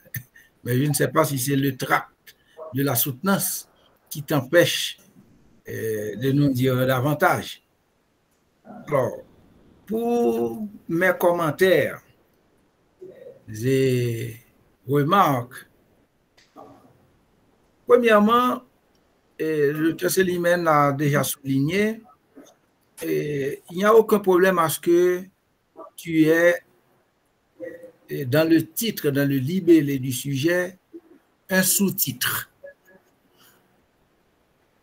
Speaker 1: Mais je ne sais pas si c'est le tract de la soutenance qui t'empêche de nous dire davantage. Alors, pour mes commentaires et remarques, premièrement, le chancelier Limen l'a déjà souligné, il n'y a aucun problème à ce que tu aies dans le titre, dans le libellé du sujet, un sous-titre.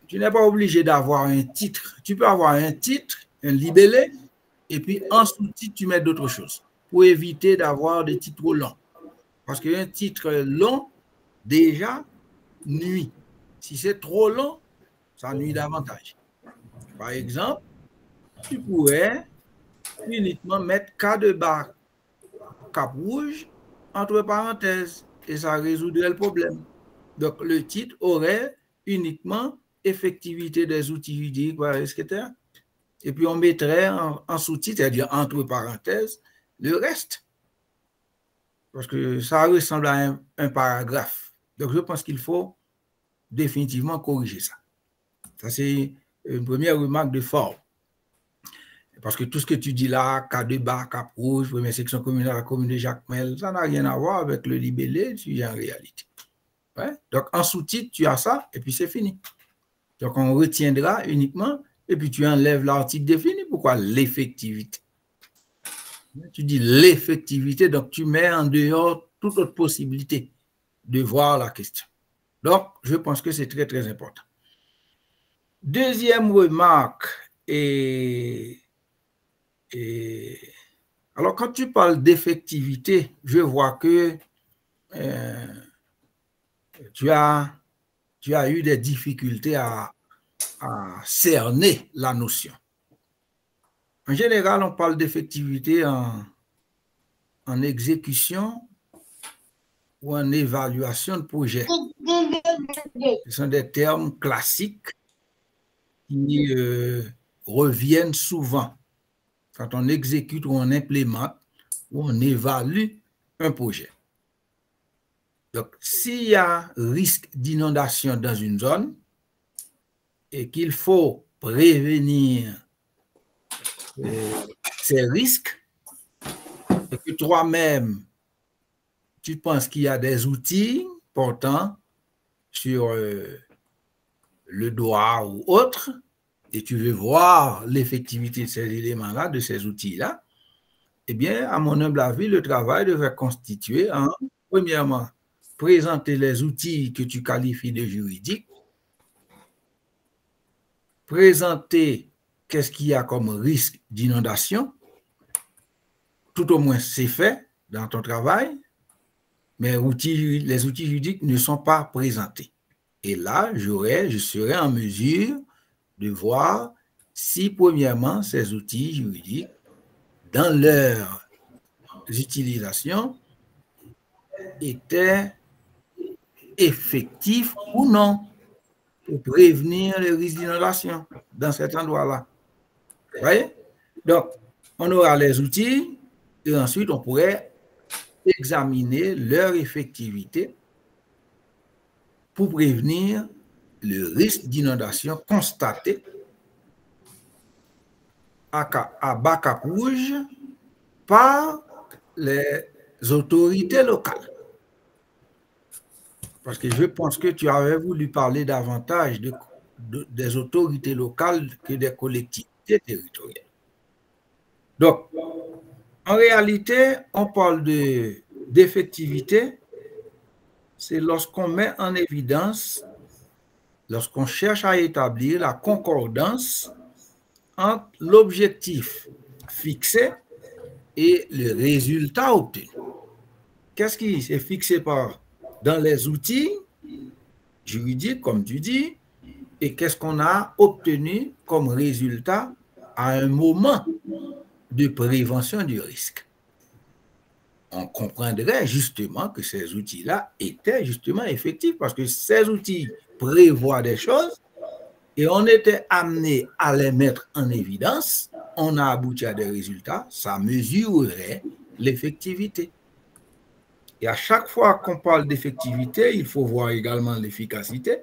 Speaker 1: Tu n'es pas obligé d'avoir un titre. Tu peux avoir un titre, un libellé, et puis en sous-titre, tu mets d'autres choses pour éviter d'avoir des titres trop longs. Parce qu'un titre long, déjà, nuit. Si c'est trop long, ça nuit davantage. Par exemple, tu pourrais uniquement mettre cas de barre, cap rouge, entre parenthèses, et ça résoudrait le problème. Donc, le titre aurait uniquement effectivité des outils juridiques, etc. Et puis, on mettrait en sous-titre, c'est-à-dire entre parenthèses, le reste. Parce que ça ressemble à un paragraphe. Donc, je pense qu'il faut définitivement corriger ça. Ça, c'est une première remarque de forme. Parce que tout ce que tu dis là, cas de bas, cap rouge, première section communale, la commune de Jacmel, ça n'a rien à voir avec le libellé, tu y as en réalité. Ouais? Donc, en sous-titre, tu as ça, et puis c'est fini. Donc, on retiendra uniquement, et puis tu enlèves l'article défini. Pourquoi l'effectivité? Tu dis l'effectivité, donc tu mets en dehors toute autre possibilité de voir la question. Donc, je pense que c'est très, très important. Deuxième remarque, alors quand tu parles d'effectivité, je vois que tu as eu des difficultés à cerner la notion. En général, on parle d'effectivité en exécution ou en évaluation de projet. Ce sont des termes classiques qui reviennent souvent quand on exécute ou on implémente ou on évalue un projet. Donc, s'il y a risque d'inondation dans une zone et qu'il faut prévenir ces risques, et que toi-même, tu penses qu'il y a des outils portant sur le droit ou autre, et tu veux voir l'effectivité de ces éléments-là, de ces outils-là, eh bien, à mon humble avis, le travail devrait constituer en, premièrement, présenter les outils que tu qualifies de juridiques, présenter qu'est-ce qu'il y a comme risque d'inondation, tout au moins c'est fait dans ton travail, mais les outils juridiques ne sont pas présentés. Et là, je serai en mesure de voir si, premièrement, ces outils juridiques, dans leur utilisation, étaient effectifs ou non pour prévenir le risque d'inondation dans cet endroit-là. Vous voyez? Donc, on aura les outils et ensuite on pourrait examiner leur effectivité pour prévenir le risque d'inondation constaté à bas cap rouge par les autorités locales. Parce que je pense que tu avais voulu parler davantage des autorités locales que des collectivités territoriales. Donc, en réalité, on parle d'effectivité, c'est lorsqu'on met en évidence, lorsqu'on cherche à établir la concordance entre l'objectif fixé et le résultat obtenu. Qu'est-ce qui est fixé dans les outils juridiques, comme tu dis, et qu'est-ce qu'on a obtenu comme résultat à un moment de prévention du risque? On comprendrait justement que ces outils-là étaient justement effectifs parce que ces outils prévoient des choses et on était amené à les mettre en évidence, on a abouti à des résultats, ça mesurerait l'effectivité. Et à chaque fois qu'on parle d'effectivité, il faut voir également l'efficacité.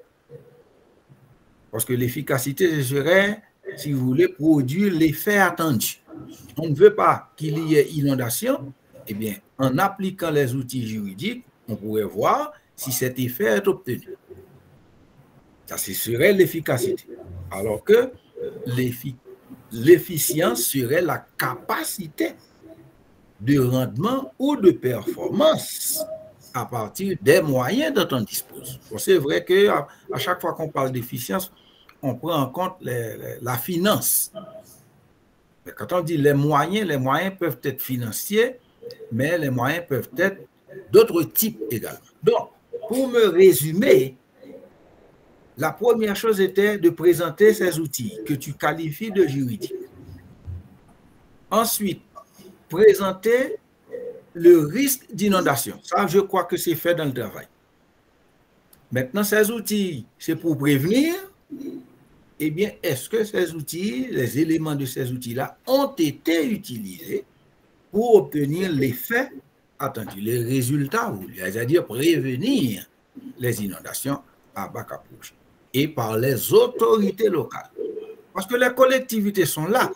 Speaker 1: Parce que l'efficacité, ce serait, si vous voulez, produire l'effet attendu. on ne veut pas qu'il y ait inondation, eh bien, en appliquant les outils juridiques, on pourrait voir si cet effet est obtenu. Ça, ce serait l'efficacité. Alors que l'efficience serait la capacité de rendement ou de performance à partir des moyens dont on dispose. C'est vrai qu'à chaque fois qu'on parle d'efficience, on prend en compte la finance. Mais quand on dit les moyens peuvent être financiers, mais les moyens peuvent être d'autres types également. Donc, pour me résumer, la première chose était de présenter ces outils que tu qualifies de juridiques. Ensuite, présenter le risque d'inondation. Ça, je crois que c'est fait dans le travail. Maintenant, ces outils, c'est pour prévenir. Eh bien, est-ce que ces outils, les éléments de ces outils-là ont été utilisés pour obtenir l'effet attendu, les résultats, c'est-à-dire prévenir les inondations à Bacapouche et par les autorités locales. Parce que les collectivités sont là,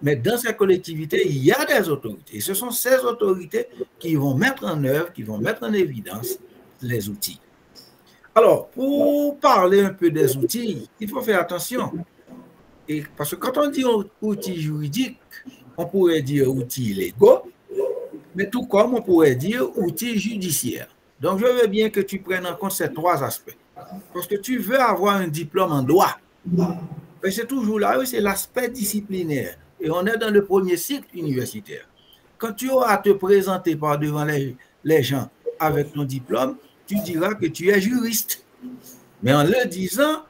Speaker 1: mais dans ces collectivités, il y a des autorités. Et ce sont ces autorités qui vont mettre en œuvre, qui vont mettre en évidence les outils. Alors, pour parler un peu des outils, il faut faire attention. Et parce que quand on dit outils juridiques, on pourrait dire outils légaux, mais tout comme on pourrait dire outils judiciaires. Donc, je veux bien que tu prennes en compte ces trois aspects. Parce que tu veux avoir un diplôme en droit. Mais c'est toujours là, c'est l'aspect disciplinaire. Et on est dans le premier cycle universitaire. Quand tu auras à te présenter par devant les gens avec ton diplôme, tu diras que tu es juriste. Mais en le disant,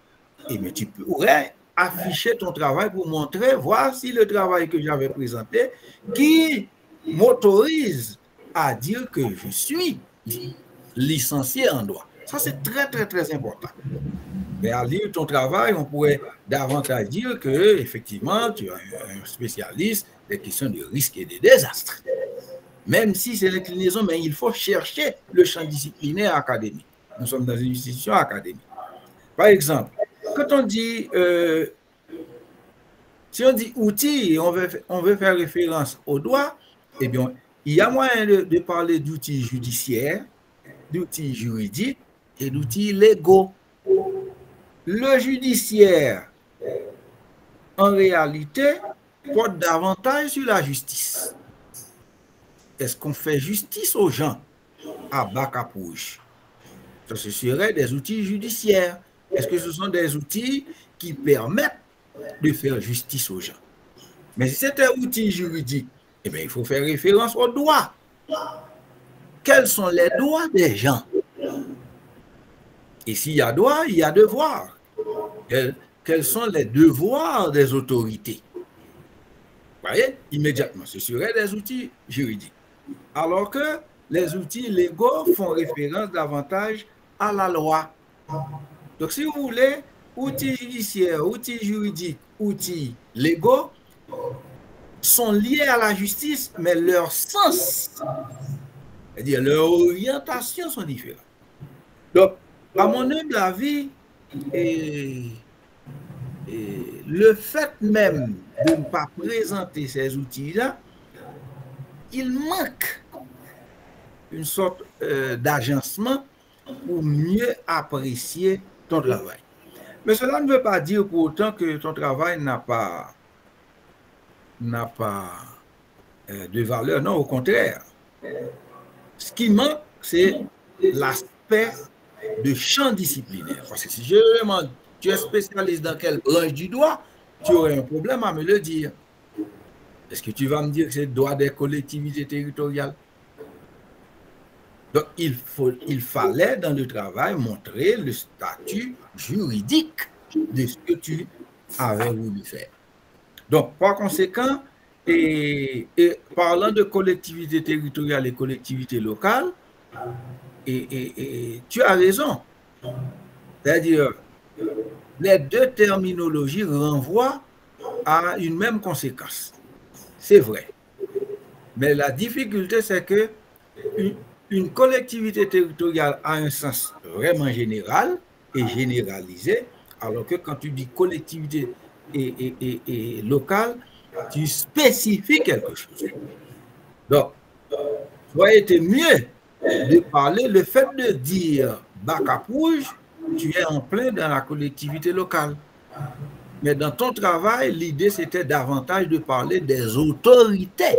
Speaker 1: eh bien, tu pourrais afficher ton travail pour montrer, voici le travail que j'avais présenté, qui m'autorise à dire que je suis licencié en droit. Ça, c'est très, très, très important. Mais à lire ton travail, on pourrait davantage dire que, effectivement, tu es un spécialiste des questions de risque et de désastres. Même si c'est l'inclinaison, mais il faut chercher le champ disciplinaire académique. Nous sommes dans une institution académique. Par exemple, quand on dit, si on dit outils et on veut faire référence au droit, eh bien, il y a moyen de parler d'outils judiciaires, d'outils juridiques et d'outils légaux. Le judiciaire, en réalité, porte davantage sur la justice. Est-ce qu'on fait justice aux gens à Bacapouche? Ce seraient des outils judiciaires. Est-ce que ce sont des outils qui permettent de faire justice aux gens? Mais si c'est un outil juridique, eh bien, il faut faire référence aux droits. Quels sont les droits des gens? Et s'il y a droit, il y a devoir. Quels sont les devoirs des autorités? Vous voyez, immédiatement, ce seraient des outils juridiques. Alors que les outils légaux font référence davantage à la loi. Donc, si vous voulez, outils judiciaires, outils juridiques, outils légaux sont liés à la justice, mais leur sens, c'est-à-dire leur orientation, sont différents. Donc, à mon humble avis, le fait même de ne pas présenter ces outils-là, il manque une sorte d'agencement pour mieux apprécier ton travail. Mais cela ne veut pas dire pour autant que ton travail n'a pas de valeur. Non, au contraire. Ce qui manque, c'est l'aspect de champ disciplinaire. Parce que si je demande, tu es spécialiste dans quelle branche du droit, tu aurais un problème à me le dire. Est-ce que tu vas me dire que c'est le droit des collectivités territoriales? Donc, il fallait dans le travail montrer le statut juridique de ce que tu avais voulu faire. Donc, par conséquent, et parlant de collectivités territoriales et collectivités locales, et tu as raison. C'est-à-dire, les deux terminologies renvoient à une même conséquence. C'est vrai. Mais la difficulté, c'est que une collectivité territoriale a un sens vraiment général et généralisé, alors que quand tu dis collectivité et locale, tu spécifies quelque chose. Donc, ça aurait été mieux de parler, le fait de dire bac à rouge, tu es en plein dans la collectivité locale. Mais dans ton travail, l'idée c'était davantage de parler des autorités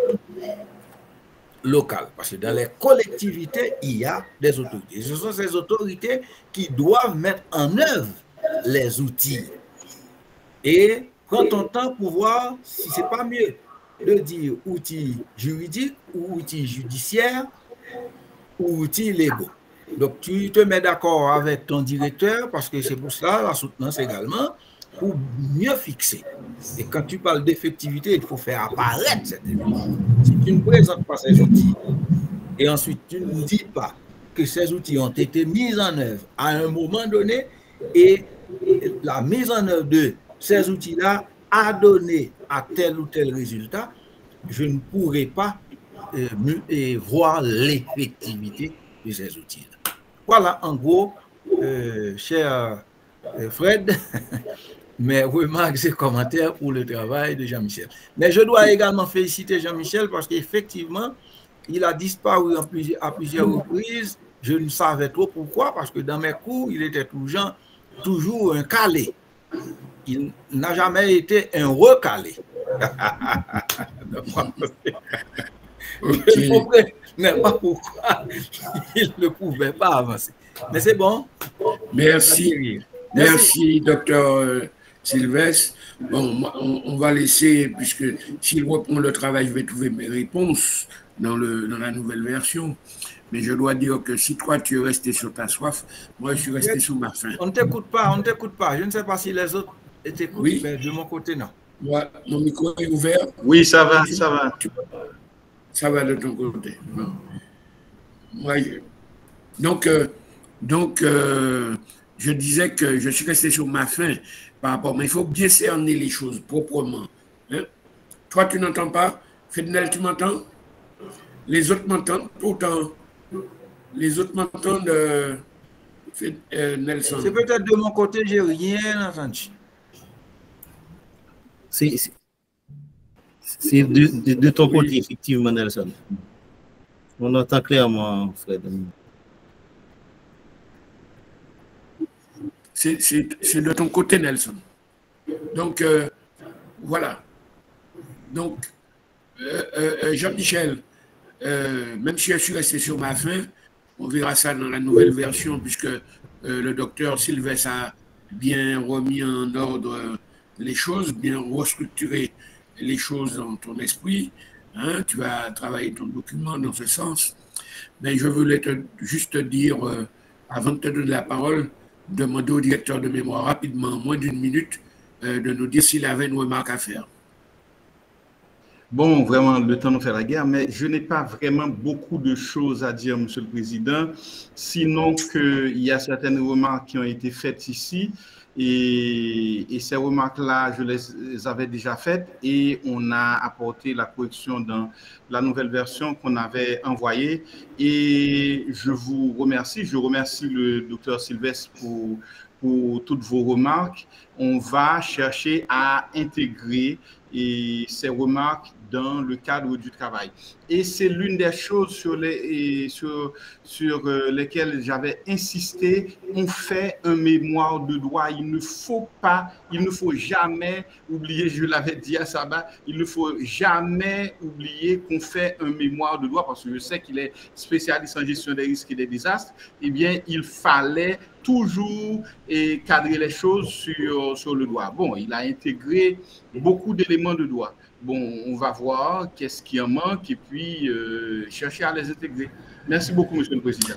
Speaker 1: locales. Parce que dans les collectivités, il y a des autorités. Ce sont ces autorités qui doivent mettre en œuvre les outils. Et prends ton temps pour voir si ce n'est pas mieux de dire outils juridiques ou outils judiciaires ou outils légaux. Donc, tu te mets d'accord avec ton directeur parce que c'est pour cela la soutenance également, pour mieux fixer. Et quand tu parles d'effectivité, il faut faire apparaître cet élément. Si tu ne présentes pas ces outils et ensuite tu ne dis pas que ces outils ont été mis en œuvre à un moment donné et la mise en œuvre de ces outils-là a donné à tel ou tel résultat, je ne pourrai pas voir l'effectivité de ces outils-là. Voilà, en gros, cher Fred, mes remarques et commentaires pour le travail de Jean-Michel. Mais je dois également féliciter Jean-Michel parce qu'effectivement, il a disparu à plusieurs reprises. Je ne savais trop pourquoi, parce que dans mes cours, il était toujours un calé. Il n'a jamais été un recalé. Je ne comprenais pas pourquoi il ne pouvait pas avancer. Mais c'est bon.
Speaker 2: Merci. Merci, docteur Sylvestre. Bon, on va laisser, puisque s'il reprend le travail, je vais trouver mes réponses dans la nouvelle version. Mais je dois dire que si toi, tu es resté sur ta soif, moi, je suis resté sur ma faim.
Speaker 1: On ne t'écoute pas. Je ne sais pas si les autres t'écoutent, oui. Mais de mon côté, non.
Speaker 2: Ouais, mon micro est ouvert.
Speaker 4: Oui, ça va.
Speaker 2: Ça va de ton côté. Non. Moi, donc, je disais que je suis resté sur ma faim par rapport, mais il faut bien cerner les choses proprement. Hein? Toi, tu n'entends pas? Fednel, tu m'entends? Les autres m'entendent? Pourtant, les autres m'entendent, Nelson.
Speaker 1: C'est peut-être de mon côté, j'ai rien entendu.
Speaker 5: C'est de ton côté, effectivement, Nelson. On entend clairement, Fred.
Speaker 2: C'est de ton côté, Nelson. Donc, voilà. Donc, Jean-Michel, même si je suis resté sur ma faim, on verra ça dans la nouvelle version, puisque le docteur Sylvestre a bien remis en ordre les choses, bien restructuré les choses dans ton esprit. Hein, tu vas travailler ton document dans ce sens. Mais je voulais juste te dire, avant de te donner la parole, demander au directeur de mémoire rapidement, en moins d'une minute, de nous dire s'il avait une remarque à faire.
Speaker 4: Bon, vraiment, le temps nous fait la guerre, mais je n'ai pas vraiment beaucoup de choses à dire, Monsieur le Président, sinon qu'il y a certaines remarques qui ont été faites ici, et ces remarques-là, je les avais déjà faites, et on a apporté la correction dans la nouvelle version qu'on avait envoyée, et je vous remercie, je remercie le docteur Sylvestre pour toutes vos remarques. On va chercher à intégrer ces remarques dans le cadre du travail. Et c'est l'une des choses sur lesquelles j'avais insisté. On fait un mémoire de droit. Il ne faut jamais oublier, je l'avais dit à Sabah, il ne faut jamais oublier qu'on fait un mémoire de droit, parce que je sais qu'il est spécialiste en gestion des risques et des désastres. Eh bien, il fallait toujours cadrer les choses sur le droit. Bon, il a intégré beaucoup d'éléments de droit. Bon, on va voir qu'est-ce qui en manque et puis chercher à les intégrer. Merci beaucoup, Monsieur le Président.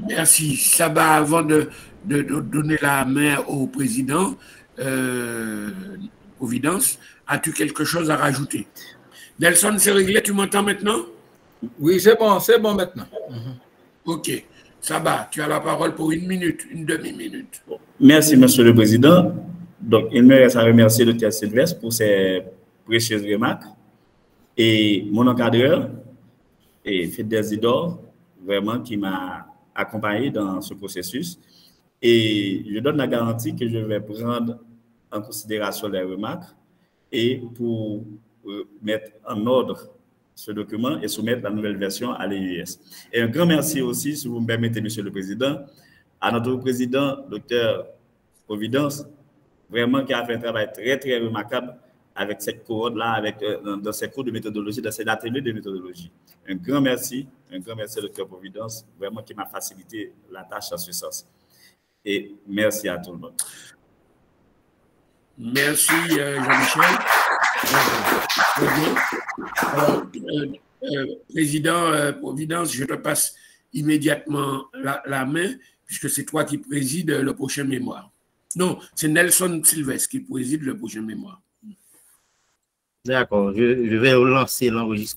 Speaker 2: Merci. Sabah, avant de donner la main au Président, Providence, as-tu quelque chose à rajouter? Nelson, c'est réglé, tu m'entends maintenant?
Speaker 1: Oui, c'est bon maintenant.
Speaker 2: Ok. Sabah, tu as la parole pour une demi-minute.
Speaker 3: Merci, Monsieur le Président. Donc, il me reste à remercier le docteur Sylvestre pour ses précieuses remarques et mon encadreur et Fedel Zidor, vraiment qui m'a accompagné dans ce processus. Et je donne la garantie que je vais prendre en considération les remarques et pour mettre en ordre ce document et soumettre la nouvelle version à l'EUS. Et un grand merci aussi, si vous me permettez, Monsieur le Président, à notre président, Dr. Providence, vraiment qui a fait un travail très, très remarquable avec cette cohorte-là, dans ces cours de méthodologie, dans cet atelier de méthodologie. Un grand merci, Dr. Providence, vraiment qui m'a facilité la tâche en ce sens. Et merci à tout le monde.
Speaker 2: Merci, Jean-Michel. Président Providence, je te passe immédiatement la main, puisque c'est toi qui présides le prochain mémoire. Non, c'est Nelson Sylvestre qui préside le prochain mémoire.
Speaker 5: D'accord, je vais relancer l'enregistrement.